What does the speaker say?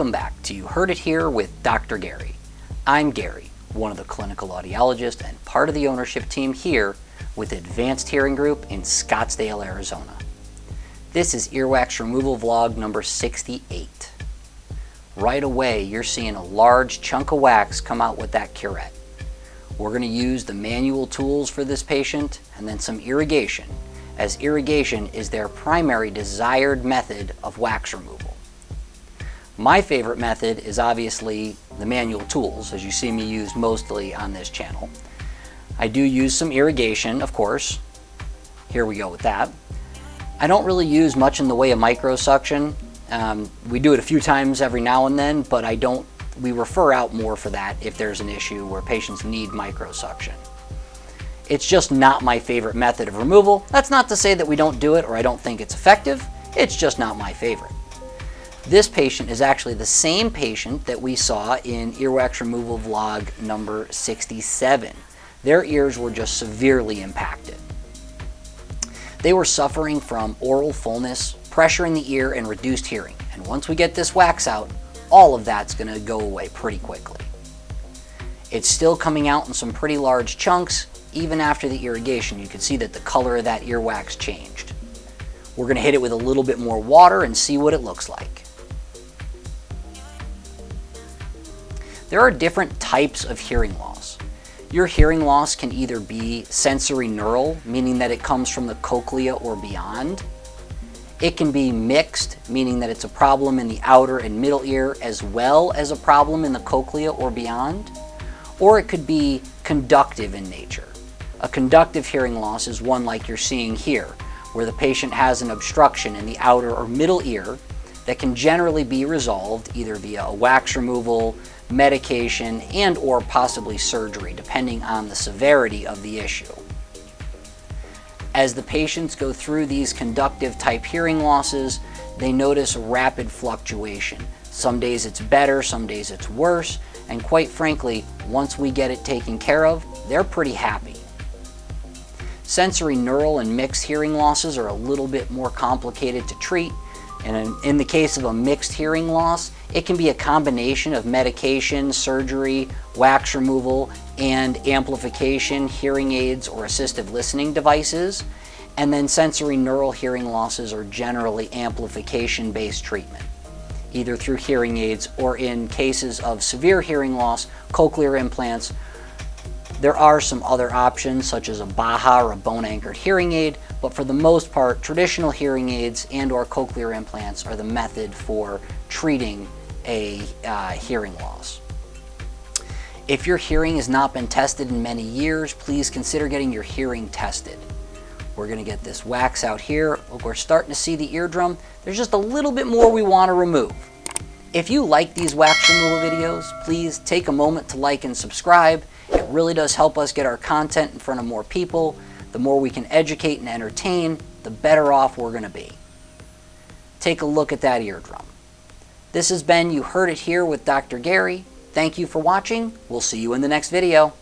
Welcome back to You Heard It Here with Dr. Gary. I'm Gary, one of the clinical audiologists and part of the ownership team here with Advanced Hearing Group in Scottsdale, Arizona. This is Earwax removal vlog number 68. Right away, you're seeing a large chunk of wax come out with that curette. We're going to use the manual tools for this patient and then some irrigation, as irrigation is their primary desired method of wax removal. My favorite method is obviously the manual tools, as you see me use mostly on this channel. I do use some irrigation, of course. Here we go with that. I don't really use much in the way of microsuction. We do it a few times every now and then, but we refer out more for that if there's an issue where patients need microsuction. It's just not my favorite method of removal. That's not to say that we don't do it or I don't think it's effective. It's just not my favorite. This patient is actually the same patient that we saw in Earwax removal vlog number 67. Their ears were just severely impacted. They were suffering from oral fullness, pressure in the ear, and reduced hearing. And once we get this wax out, all of that's going to go away pretty quickly. It's still coming out in some pretty large chunks. Even after the irrigation, you can see that the color of that earwax changed. We're going to hit it with a little bit more water and see what it looks like. There are different types of hearing loss. Your hearing loss can either be sensory neural, meaning that it comes from the cochlea or beyond. It can be mixed, meaning that it's a problem in the outer and middle ear as well as a problem in the cochlea or beyond. Or it could be conductive in nature. A conductive hearing loss is one like you're seeing here, where the patient has an obstruction in the outer or middle ear that can generally be resolved either via a wax removal, medication, and or possibly surgery, depending on the severity of the issue. As the patients go through these conductive type hearing losses, they notice rapid fluctuation. Some days it's better, some days it's worse, and quite frankly, once we get it taken care of, they're pretty happy. Sensory neural and mixed hearing losses are a little bit more complicated to treat, and in the case of a mixed hearing loss, it can be a combination of medication, surgery, wax removal, and amplification, hearing aids, or assistive listening devices. And then sensory neural hearing losses are generally amplification-based treatment, either through hearing aids or in cases of severe hearing loss, cochlear implants. There are some other options such as a Baha or a bone-anchored hearing aid, but for the most part, traditional hearing aids and or cochlear implants are the method for treating a hearing loss. If your hearing has not been tested in many years, please consider getting your hearing tested. We're going to get this wax out here. We're starting to see the eardrum. There's just a little bit more we want to remove. If you like these wax removal videos, please take a moment to like and subscribe. It really does help us get our content in front of more people. The more we can educate and entertain, the better off we're going to be. Take a look at that eardrum. This has been You Heard It Here with Dr. Gary. Thank you for watching. We'll see you in the next video.